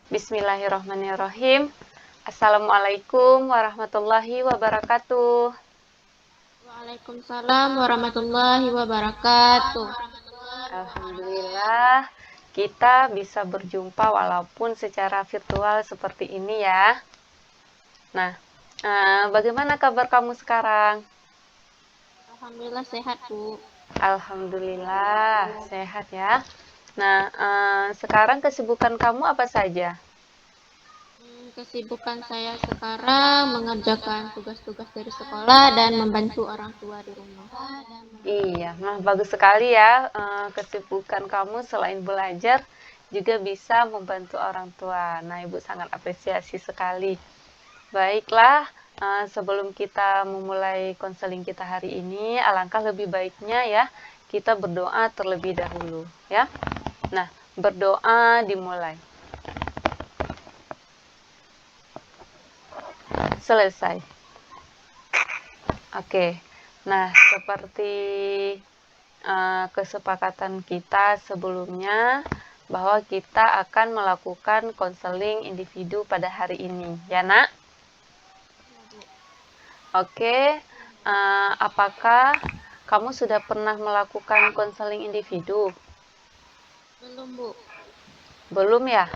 Bismillahirrahmanirrahim. Assalamualaikum warahmatullahi wabarakatuh. Waalaikumsalam warahmatullahi wabarakatuh. Alhamdulillah, kita bisa berjumpa walaupun secara virtual seperti ini ya. Nah, bagaimana kabar kamu sekarang? Alhamdulillah sehat, Bu. Alhamdulillah, sehat ya. Nah, sekarang kesibukan kamu apa saja? Kesibukan saya sekarang mengerjakan tugas-tugas dari sekolah dan membantu orang tua di rumah. Iya, nah bagus sekali ya, kesibukan kamu selain belajar juga bisa membantu orang tua. Nah, Ibu sangat apresiasi sekali. Baiklah, sebelum kita memulai konseling kita hari ini, alangkah lebih baiknya ya kita berdoa terlebih dahulu ya. Nah, berdoa dimulai. Selesai. Oke. Nah, seperti kesepakatan kita sebelumnya bahwa kita akan melakukan konseling individu pada hari ini, ya Nak? Oke, apakah kamu sudah pernah melakukan konseling individu? Belum, Bu. Belum ya?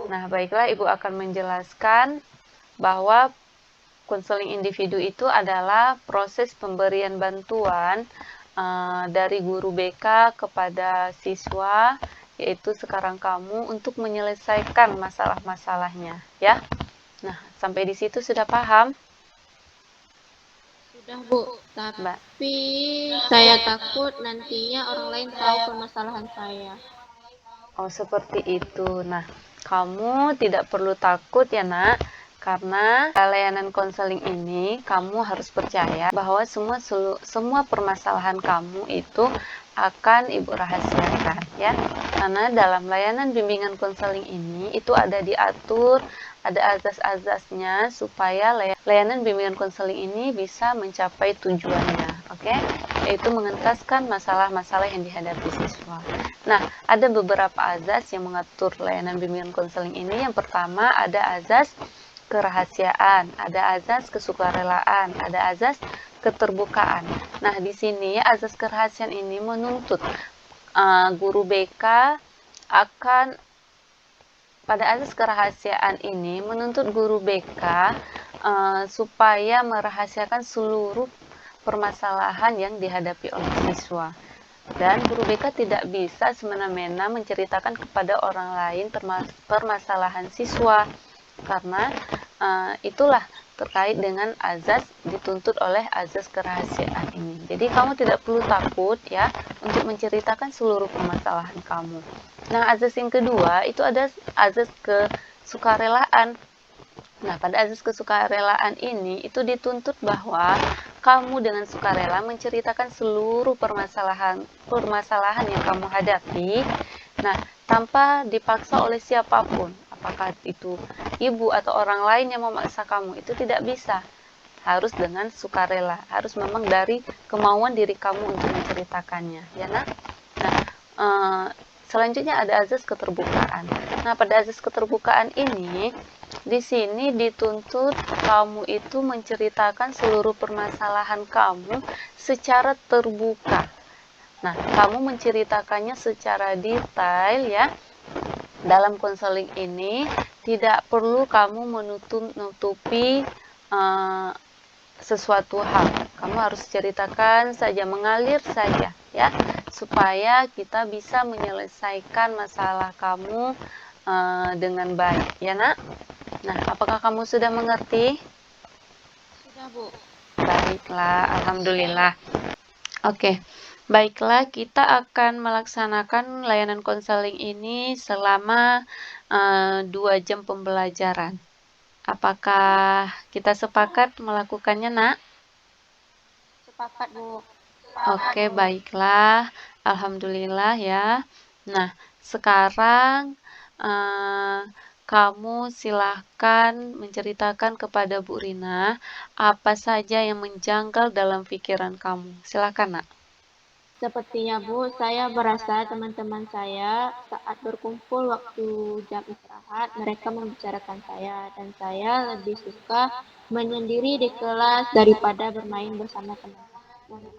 Nah, baiklah Ibu akan menjelaskan bahwa konseling individu itu adalah proses pemberian bantuan dari guru BK kepada siswa, yaitu sekarang kamu, untuk menyelesaikan masalah-masalahnya, ya. Nah, sampai di situ sudah paham? Sudah, Bu. Mbak. Tapi saya takut nantinya orang lain tahu permasalahan saya. Oh, seperti itu. Nah, kamu tidak perlu takut ya, Nak. Karena layanan konseling ini, kamu harus percaya bahwa semua permasalahan kamu itu akan Ibu rahasiakan ya. Karena dalam layanan bimbingan konseling ini itu ada diatur, ada azas-azasnya supaya layanan bimbingan konseling ini bisa mencapai tujuannya, oke? Yaitu mengentaskan masalah-masalah yang dihadapi siswa. Nah, ada beberapa azas yang mengatur layanan bimbingan konseling ini. Yang pertama ada azas kerahasiaan, ada azas kesukarelaan, ada azas keterbukaan. Nah, di sini azas kerahasiaan ini menuntut guru BK akan pada azas kerahasiaan ini menuntut guru BK supaya merahasiakan seluruh permasalahan yang dihadapi oleh siswa. Dan guru BK tidak bisa semena-mena menceritakan kepada orang lain permasalahan siswa, karena itulah terkait dengan azas dituntut oleh azas kerahasiaan ini. Jadi kamu tidak perlu takut ya untuk menceritakan seluruh permasalahan kamu. Nah, azas yang kedua itu ada azas kesukarelaan. Nah, pada azas kesukarelaan ini itu dituntut bahwa kamu dengan sukarela menceritakan seluruh permasalahan yang kamu hadapi. Nah, tanpa dipaksa oleh siapapun. Apakah itu ibu atau orang lain yang memaksa kamu, itu tidak bisa. Harus dengan sukarela, harus memang dari kemauan diri kamu untuk menceritakannya, ya Nak? Nah, selanjutnya ada azas keterbukaan. Nah, pada azas keterbukaan ini di sini dituntut kamu itu menceritakan seluruh permasalahan kamu secara terbuka. Nah, kamu menceritakannya secara detail ya. Dalam konseling ini tidak perlu kamu menutupi sesuatu hal. Kamu harus ceritakan saja, mengalir saja ya, supaya kita bisa menyelesaikan masalah kamu dengan baik ya Nak. Nah, apakah kamu sudah mengerti? Sudah, Bu. Baiklah, alhamdulillah. Oke, baiklah, kita akan melaksanakan layanan konseling ini selama 2 jam pembelajaran. Apakah kita sepakat melakukannya, Nak? Sepakat, Bu. Oke, baiklah. Alhamdulillah ya. Nah, sekarang kamu silahkan menceritakan kepada Bu Rina apa saja yang menjanggal dalam pikiran kamu. Silakan, Nak. Sepertinya Bu, saya merasa teman-teman saya saat berkumpul waktu jam istirahat, mereka membicarakan saya, dan saya lebih suka menyendiri di kelas daripada bermain bersama teman-teman.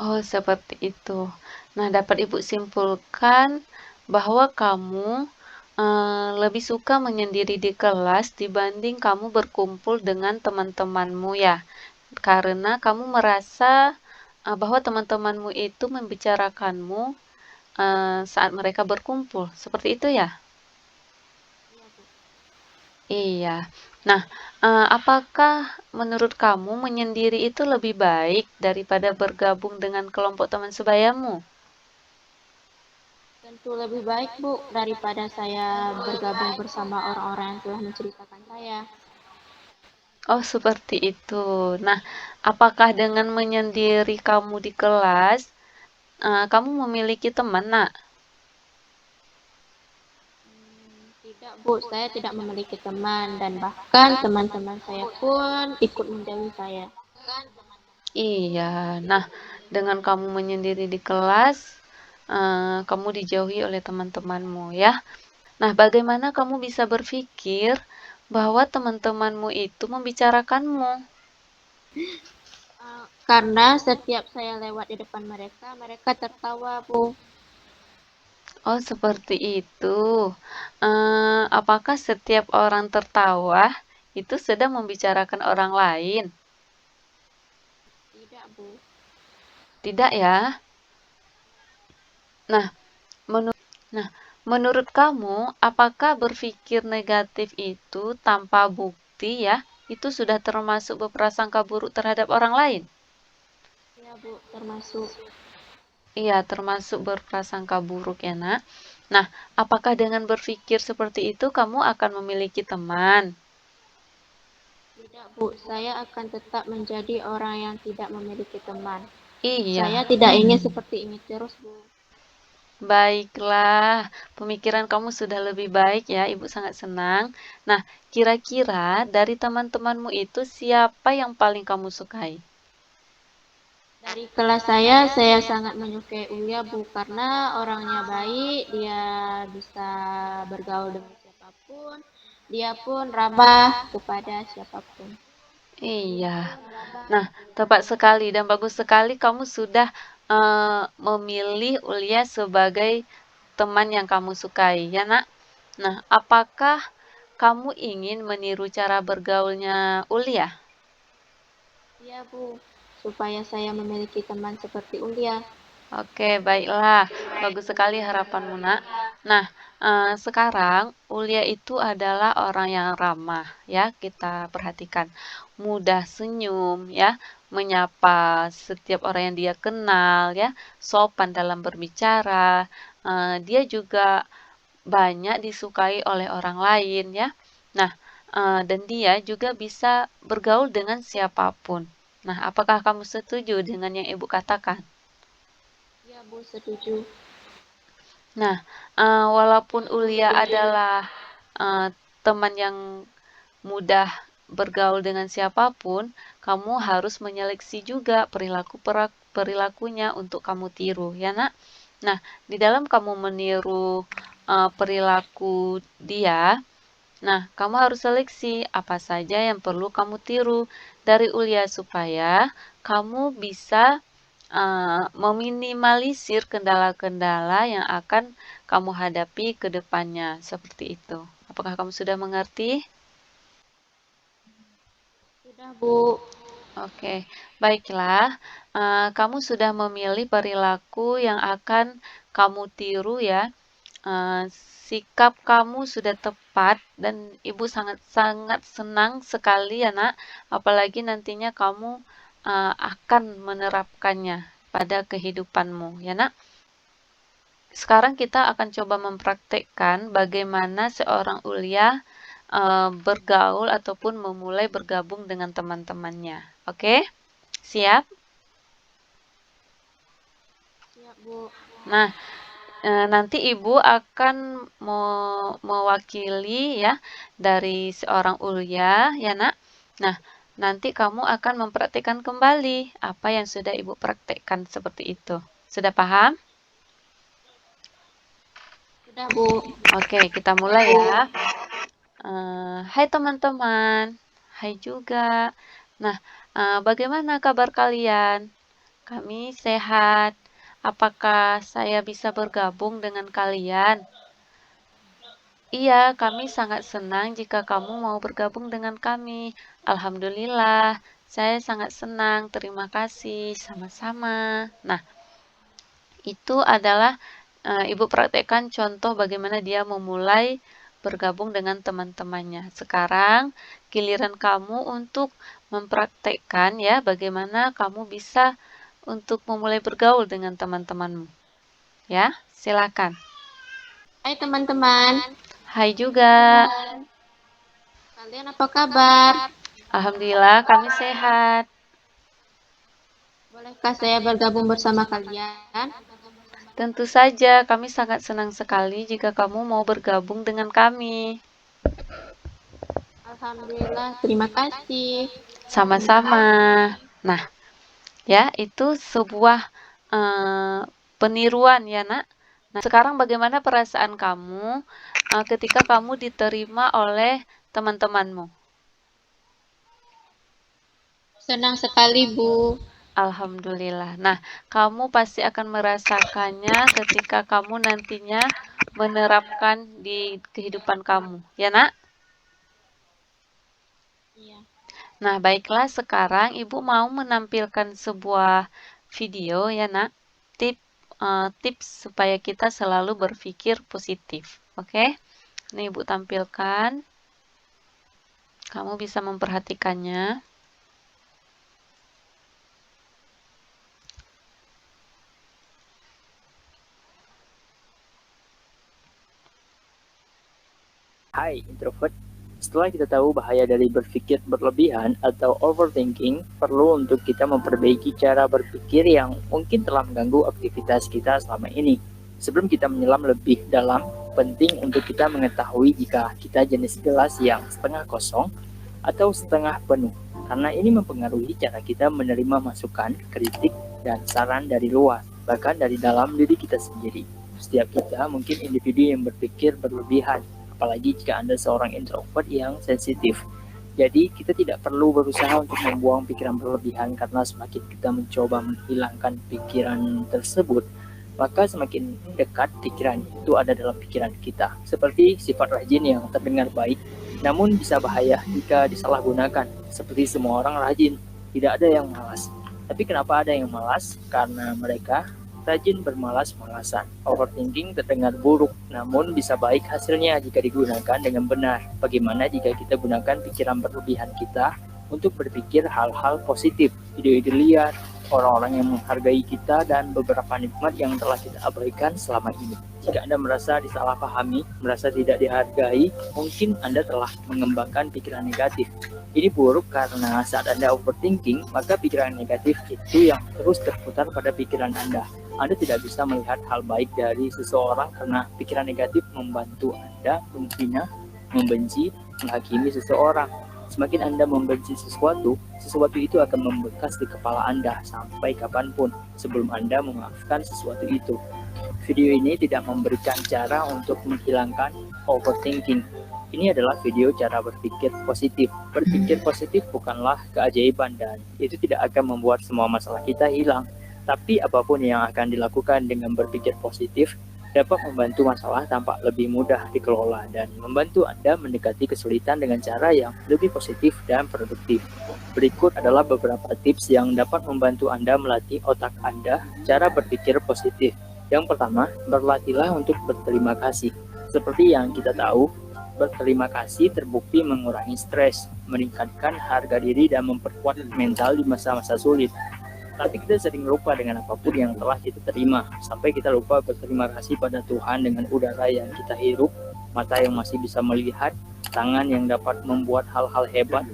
Oh, seperti itu. Nah, dapat Ibu simpulkan bahwa kamu lebih suka menyendiri di kelas dibanding kamu berkumpul dengan teman-temanmu ya. Karena kamu merasa bahwa teman-temanmu itu membicarakanmu saat mereka berkumpul. Seperti itu ya? Iya, Bu. Iya. Nah, apakah menurut kamu menyendiri itu lebih baik daripada bergabung dengan kelompok teman sebayamu? Tentu lebih baik, Bu, daripada saya bergabung bersama orang-orang yang telah menceritakan saya. Oh, seperti itu. Nah, apakah dengan menyendiri kamu di kelas, kamu memiliki teman, Nak? Tidak, Bu, saya tidak memiliki teman dan bahkan teman-teman saya pun ikut menjauhi saya. Iya. Nah, dengan kamu menyendiri di kelas, kamu dijauhi oleh teman-temanmu ya. Nah, bagaimana kamu bisa berpikir bahwa teman-temanmu itu membicarakanmu? Karena setiap saya lewat di depan mereka, mereka tertawa, Bu. Oh, seperti itu. Apakah setiap orang tertawa itu sedang membicarakan orang lain? Tidak, Bu. Tidak ya? Nah, nah, menurut kamu, apakah berpikir negatif itu tanpa bukti ya, itu sudah termasuk berprasangka buruk terhadap orang lain? Iya, Bu, termasuk. Iya, termasuk berprasangka buruk ya, Nak. Nah, apakah dengan berpikir seperti itu kamu akan memiliki teman? Tidak, Bu. Saya akan tetap menjadi orang yang tidak memiliki teman. Saya Iya, tidak ingin seperti ini terus, Bu. baiklah. Pemikiran kamu sudah lebih baik ya, Ibu sangat senang. Nah, kira-kira dari teman-temanmu itu siapa yang paling kamu sukai? Dari kelas saya sangat menyukai Uya, Bu, karena orangnya baik, dia bisa bergaul dengan siapapun, dia pun ramah kepada siapapun. Iya. Nah, tepat sekali dan bagus sekali kamu sudah memilih Ulia sebagai teman yang kamu sukai, ya, Nak? Nah, apakah kamu ingin meniru cara bergaulnya Ulia? Iya, Bu, supaya saya memiliki teman seperti Ulia. Oke, baiklah. Bagus sekali harapanmu, Nak. Nah, sekarang Ulia itu adalah orang yang ramah, ya. Kita perhatikan. Mudah senyum, ya. Menyapa setiap orang yang dia kenal, ya. Sopan dalam berbicara. Dia juga banyak disukai oleh orang lain, ya. Nah, dan dia juga bisa bergaul dengan siapapun. Nah, apakah kamu setuju dengan yang Ibu katakan? Iya, Bu, setuju. Nah, walaupun Ulia adalah teman yang mudah bergaul dengan siapapun, kamu harus menyeleksi juga perilakunya untuk kamu tiru, ya Nak? Nah, di dalam kamu meniru perilaku dia, nah kamu harus seleksi apa saja yang perlu kamu tiru dari Ulia supaya kamu bisa meminimalisir kendala-kendala yang akan kamu hadapi ke depannya, seperti itu. Apakah kamu sudah mengerti? Sudah, Bu. Oke, baiklah. Kamu sudah memilih perilaku yang akan kamu tiru ya. Eh, Sikap kamu sudah tepat dan Ibu sangat-sangat senang sekali ya, Nak. Apalagi nantinya kamu akan menerapkannya pada kehidupanmu, ya, Nak. Sekarang kita akan coba mempraktekkan bagaimana seorang Ulia bergaul ataupun memulai bergabung dengan teman-temannya. Oke? Siap? Siap, Bu. Nah, nanti Ibu akan mewakili ya dari seorang Ulia, ya Nak. Nah, nanti kamu akan mempraktikkan kembali apa yang sudah Ibu praktekkan seperti itu. Sudah paham? Sudah, Bu. Oke, kita mulai ya. Hai teman-teman, hai juga. Nah, bagaimana kabar kalian? Kami sehat. Apakah saya bisa bergabung dengan kalian? Iya, kami sangat senang jika kamu mau bergabung dengan kami. Alhamdulillah, saya sangat senang. Terima kasih, sama-sama. Nah, itu adalah Ibu praktekkan contoh bagaimana dia memulai bergabung dengan teman-temannya. Sekarang giliran kamu untuk mempraktekkan ya bagaimana kamu bisa untuk memulai bergaul dengan teman-temanmu. Ya, silakan. Hai teman-teman, Hai juga. kalian apa kabar? Alhamdulillah kami sehat. Bolehkah saya bergabung bersama kalian? Tentu saja, kami sangat senang sekali jika kamu mau bergabung dengan kami. Alhamdulillah, terima kasih. Sama-sama. Nah, ya, itu sebuah peniruan ya, Nak. Nah, sekarang bagaimana perasaan kamu ketika kamu diterima oleh teman-temanmu? Senang sekali, Bu. Alhamdulillah. Nah, kamu pasti akan merasakannya ketika kamu nantinya menerapkan di kehidupan kamu, ya, Nak? Iya. Nah, baiklah sekarang Ibu mau menampilkan sebuah video ya, Nak. Tips supaya kita selalu berpikir positif. Oke? Ini Ibu tampilkan. Kamu bisa memperhatikannya. Hai introvert, setelah kita tahu bahaya dari berpikir berlebihan atau overthinking, perlu untuk kita memperbaiki cara berpikir yang mungkin telah mengganggu aktivitas kita selama ini. Sebelum kita menyelam lebih dalam, penting untuk kita mengetahui jika kita jenis gelas yang setengah kosong atau setengah penuh, karena ini mempengaruhi cara kita menerima masukan, kritik, dan saran dari luar, bahkan dari dalam diri kita sendiri. Setiap kita mungkin individu yang berpikir berlebihan, apalagi jika Anda seorang introvert yang sensitif. Jadi kita tidak perlu berusaha untuk membuang pikiran berlebihan, karena semakin kita mencoba menghilangkan pikiran tersebut, maka semakin dekat pikiran itu ada dalam pikiran kita. Seperti sifat rajin yang terdengar baik, namun bisa bahaya jika disalahgunakan. Seperti semua orang rajin, tidak ada yang malas. Tapi kenapa ada yang malas? Karena mereka rajin bermalas-malasan. Overthinking terdengar buruk, namun bisa baik hasilnya jika digunakan dengan benar. Bagaimana jika kita gunakan pikiran berlebihan kita untuk berpikir hal-hal positif, ide-ide liar, orang-orang yang menghargai kita, dan beberapa nikmat yang telah kita abaikan selama ini. Jika Anda merasa disalahpahami, merasa tidak dihargai, mungkin Anda telah mengembangkan pikiran negatif. Ini buruk karena saat Anda overthinking, maka pikiran negatif itu yang terus terputar pada pikiran Anda. Anda tidak bisa melihat hal baik dari seseorang karena pikiran negatif membantu Anda menghina, membenci, menghakimi seseorang. Semakin Anda membenci sesuatu itu akan membekas di kepala Anda sampai kapanpun sebelum Anda memaafkan sesuatu itu. Video ini tidak memberikan cara untuk menghilangkan overthinking. Ini adalah video cara berpikir positif. Berpikir positif bukanlah keajaiban dan itu tidak akan membuat semua masalah kita hilang. Tapi apapun yang akan dilakukan dengan berpikir positif dapat membantu masalah tampak lebih mudah dikelola dan membantu Anda mendekati kesulitan dengan cara yang lebih positif dan produktif. Berikut adalah beberapa tips yang dapat membantu Anda melatih otak Anda cara berpikir positif. Yang pertama, berlatihlah untuk berterima kasih. Seperti yang kita tahu, berterima kasih terbukti mengurangi stres, meningkatkan harga diri, dan memperkuat mental di masa-masa sulit. Tapi kita sering lupa dengan apapun yang telah kita terima, sampai kita lupa berterima kasih pada Tuhan dengan udara yang kita hirup, mata yang masih bisa melihat, tangan yang dapat membuat hal-hal hebat,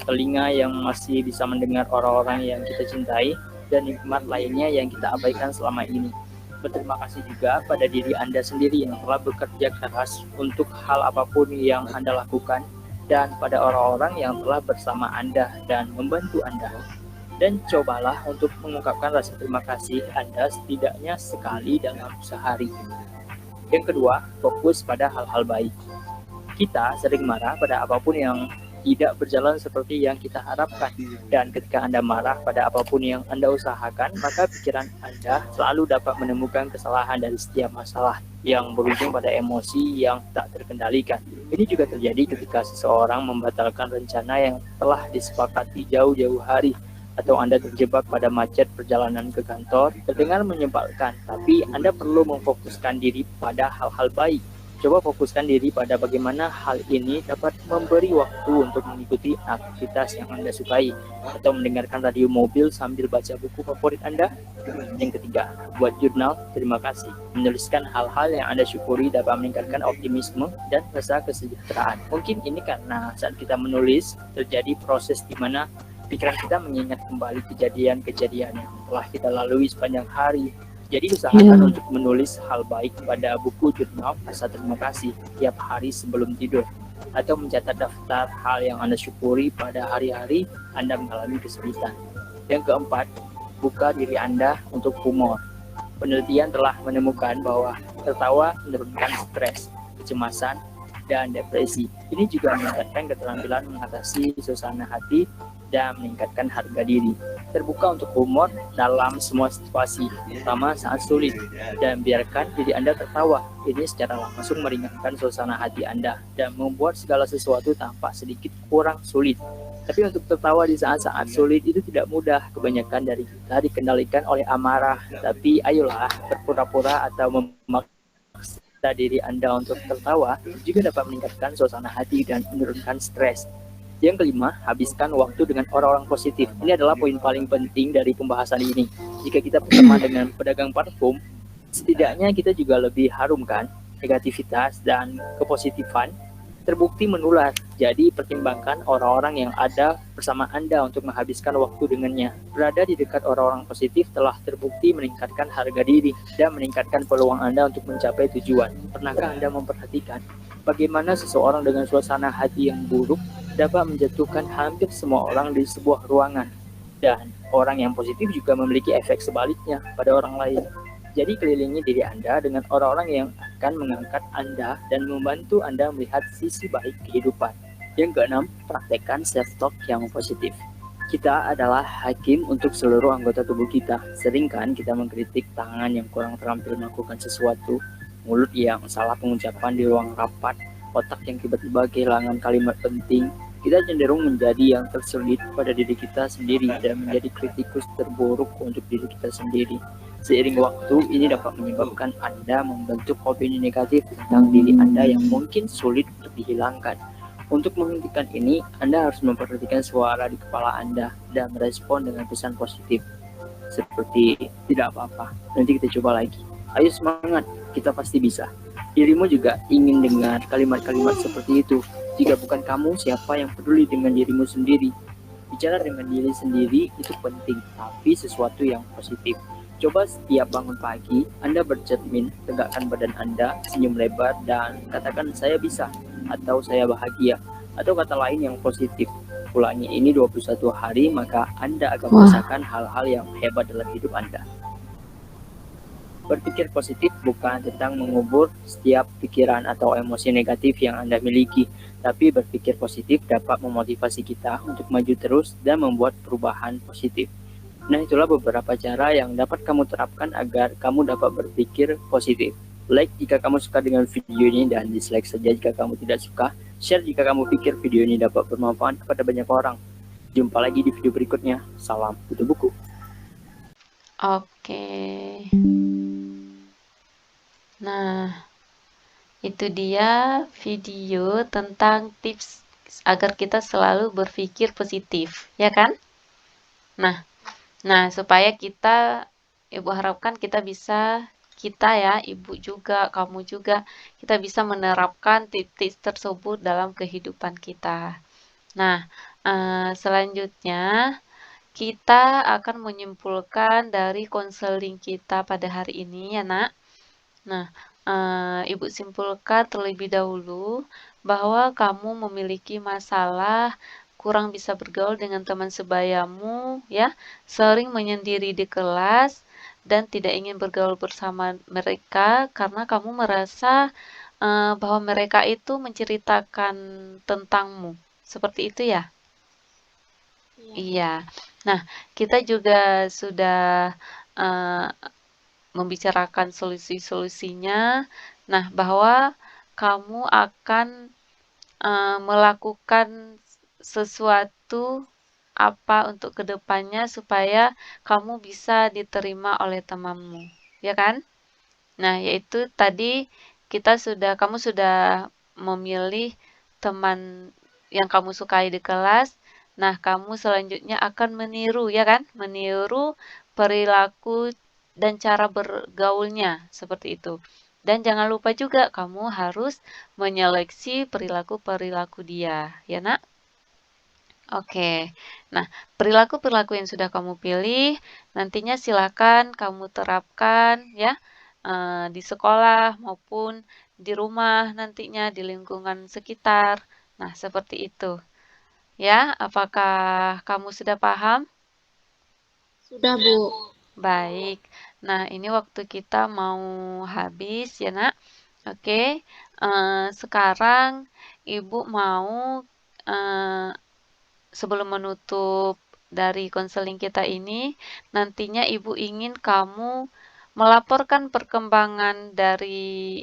telinga yang masih bisa mendengar orang-orang yang kita cintai, dan nikmat lainnya yang kita abaikan selama ini. Berterima kasih juga pada diri Anda sendiri yang telah bekerja keras untuk hal apapun yang Anda lakukan, dan pada orang-orang yang telah bersama Anda dan membantu Anda. Dan cobalah untuk mengungkapkan rasa terima kasih Anda setidaknya sekali dalam sehari. Yang kedua, fokus pada hal-hal baik. Kita sering marah pada apapun yang tidak berjalan seperti yang kita harapkan. Dan ketika Anda marah pada apapun yang Anda usahakan, maka pikiran Anda selalu dapat menemukan kesalahan dari setiap masalah yang berujung pada emosi yang tak terkendalikan. Ini juga terjadi ketika seseorang membatalkan rencana yang telah disepakati jauh-jauh hari, atau Anda terjebak pada macet perjalanan ke kantor. Terdengar menyebalkan, tapi Anda perlu memfokuskan diri pada hal-hal baik. Coba fokuskan diri pada bagaimana hal ini dapat memberi waktu untuk mengikuti aktivitas yang Anda sukai, atau mendengarkan radio mobil sambil baca buku favorit Anda. Yang ketiga, buat jurnal terima kasih. Menuliskan hal-hal yang Anda syukuri dapat meningkatkan optimisme dan rasa kesejahteraan. Mungkin ini karena saat kita menulis, terjadi proses di mana pikiran kita mengingat kembali kejadian-kejadian yang telah kita lalui sepanjang hari. Jadi usahakan untuk menulis hal baik pada buku jurnal rasa terima kasih tiap hari sebelum tidur, atau mencatat daftar hal yang Anda syukuri pada hari-hari Anda mengalami kesulitan. Yang keempat, buka diri Anda untuk humor. Penelitian telah menemukan bahwa tertawa menurunkan stres, kecemasan, dan depresi. Ini juga meningkatkan keterampilan mengatasi suasana hati dan meningkatkan harga diri. Terbuka untuk humor dalam semua situasi, terutama saat sulit, dan biarkan diri Anda tertawa. Ini secara langsung meringankan suasana hati Anda dan membuat segala sesuatu tampak sedikit kurang sulit. Tapi untuk tertawa di saat-saat sulit itu tidak mudah. Kebanyakan dari kita dikendalikan oleh amarah. Tapi ayolah berpura-pura atau memaksa diri Anda untuk tertawa juga dapat meningkatkan suasana hati dan menurunkan stres. Yang kelima, habiskan waktu dengan orang-orang positif. Ini adalah poin paling penting dari pembahasan ini. Jika kita berteman dengan pedagang parfum, setidaknya kita juga lebih harum kan? Negativitas dan kepositifan terbukti menular. Jadi pertimbangkan orang-orang yang ada bersama Anda untuk menghabiskan waktu dengannya. Berada di dekat orang-orang positif telah terbukti meningkatkan harga diri dan meningkatkan peluang Anda untuk mencapai tujuan. Pernahkah Anda memperhatikan bagaimana seseorang dengan suasana hati yang buruk dapat menjatuhkan hampir semua orang di sebuah ruangan? Dan orang yang positif juga memiliki efek sebaliknya pada orang lain. Jadi kelilingi diri Anda dengan orang-orang yang akan mengangkat Anda dan membantu Anda melihat sisi baik kehidupan. Yang keenam, praktekkan self-talk yang positif. Kita adalah hakim untuk seluruh anggota tubuh kita. Sering kan kita mengkritik tangan yang kurang terampil melakukan sesuatu, mulut yang salah pengucapan di ruang rapat, otak yang tiba-tiba kehilangan kalimat penting. Kita cenderung menjadi yang tersulit pada diri kita sendiri dan menjadi kritikus terburuk untuk diri kita sendiri. Seiring waktu, ini dapat menyebabkan Anda membentuk opini negatif tentang diri Anda yang mungkin sulit untuk dihilangkan. Untuk menghentikan ini, Anda harus memperhatikan suara di kepala Anda dan merespon dengan pesan positif. Seperti, tidak apa-apa, nanti kita coba lagi. Ayo semangat, kita pasti bisa. Dirimu juga ingin dengar kalimat-kalimat seperti itu. Jika bukan kamu, siapa yang peduli dengan dirimu sendiri? Bicara dengan diri sendiri itu penting, tapi sesuatu yang positif. Coba setiap bangun pagi, Anda bercermin, tegakkan badan Anda, senyum lebar, dan katakan saya bisa, atau saya bahagia, atau kata lain yang positif. Ulangi ini 21 hari, maka Anda akan merasakan hal-hal yang hebat dalam hidup Anda. Berpikir positif bukan tentang mengubur setiap pikiran atau emosi negatif yang Anda miliki, tapi berpikir positif dapat memotivasi kita untuk maju terus dan membuat perubahan positif. Nah, itulah beberapa cara yang dapat kamu terapkan agar kamu dapat berpikir positif. Like jika kamu suka dengan video ini dan dislike saja jika kamu tidak suka. Share jika kamu pikir video ini dapat bermanfaat kepada banyak orang. Jumpa lagi di video berikutnya. Salam kutu buku. Oke. Nah, itu dia video tentang tips agar kita selalu berpikir positif, ya kan? Nah, supaya Ibu harapkan kita ya, Ibu juga, kamu juga, kita bisa menerapkan tips-tips tersebut dalam kehidupan kita. Nah, selanjutnya kita akan menyimpulkan dari konseling kita pada hari ini ya, Nak. Nah, Ibu simpulkan terlebih dahulu bahwa kamu memiliki masalah, kurang bisa bergaul dengan teman sebayamu, ya, sering menyendiri di kelas, dan tidak ingin bergaul bersama mereka karena kamu merasa bahwa mereka itu menceritakan tentangmu. Seperti itu ya? Iya. Iya. Nah, kita juga sudah eh, membicarakan solusi-solusinya. Nah, bahwa kamu akan melakukan sesuatu apa untuk kedepannya supaya kamu bisa diterima oleh temanmu, ya kan? Nah, yaitu tadi kamu sudah memilih teman yang kamu sukai di kelas. Nah, kamu selanjutnya akan meniru, ya kan? Meniru perilaku dan cara bergaulnya, seperti itu. Dan jangan lupa juga kamu harus menyeleksi perilaku-perilaku dia, ya nak? Oke, nah perilaku-perilaku yang sudah kamu pilih, nantinya silakan kamu terapkan ya di sekolah maupun di rumah nantinya di lingkungan sekitar. Nah, seperti itu. Ya, apakah kamu sudah paham? Sudah, Bu. Baik. Nah, ini waktu kita mau habis ya, Nak. Oke. Sekarang Ibu mau eh, sebelum menutup dari konseling kita ini, nantinya Ibu ingin kamu melaporkan perkembangan dari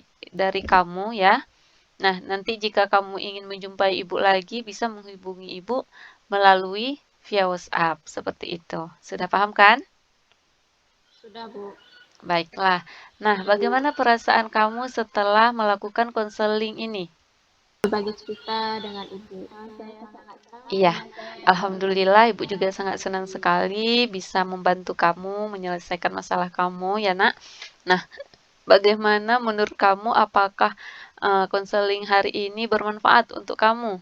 kamu ya. Nah, nanti jika kamu ingin menjumpai Ibu lagi, bisa menghubungi Ibu melalui via WhatsApp seperti itu. Sudah paham kan? Sudah, Bu. Baiklah. Nah, bagaimana perasaan kamu setelah melakukan konseling ini? Berbagi cerita dengan Ibu. Saya sangat senang. Iya, alhamdulillah Ibu juga sangat senang sekali bisa membantu kamu menyelesaikan masalah kamu ya, Nak. Nah, bagaimana menurut kamu apakah konseling hari ini bermanfaat untuk kamu?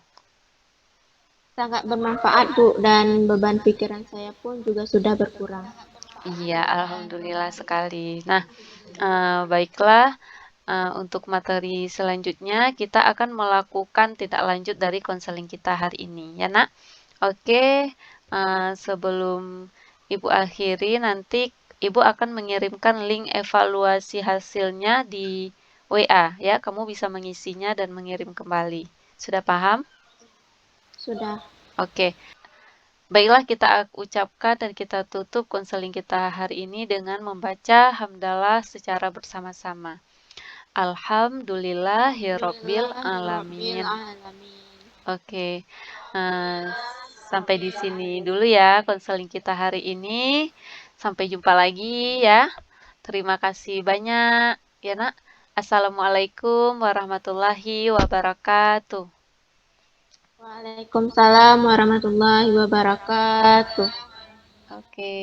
Sangat bermanfaat, Bu, dan beban pikiran saya pun juga sudah berkurang. Iya, alhamdulillah sekali. Nah, baiklah. Untuk materi selanjutnya, kita akan melakukan tindak lanjut dari konseling kita hari ini, ya nak? Oke, sebelum Ibu akhiri, nanti Ibu akan mengirimkan link evaluasi hasilnya di WA, ya. Kamu bisa mengisinya dan mengirim kembali. Sudah paham? Sudah. Oke. Baiklah, kita ucapkan dan kita tutup konseling kita hari ini dengan membaca hamdalah secara bersama-sama. Alhamdulillahirabbil Alhamdulillahirabbil alamin. alamin. Oke, eh, sampai di sini dulu ya konseling kita hari ini. Sampai jumpa lagi ya. Terima kasih banyak ya nak. Assalamualaikum warahmatullahi wabarakatuh. Waalaikumsalam warahmatullahi wabarakatuh. Oke.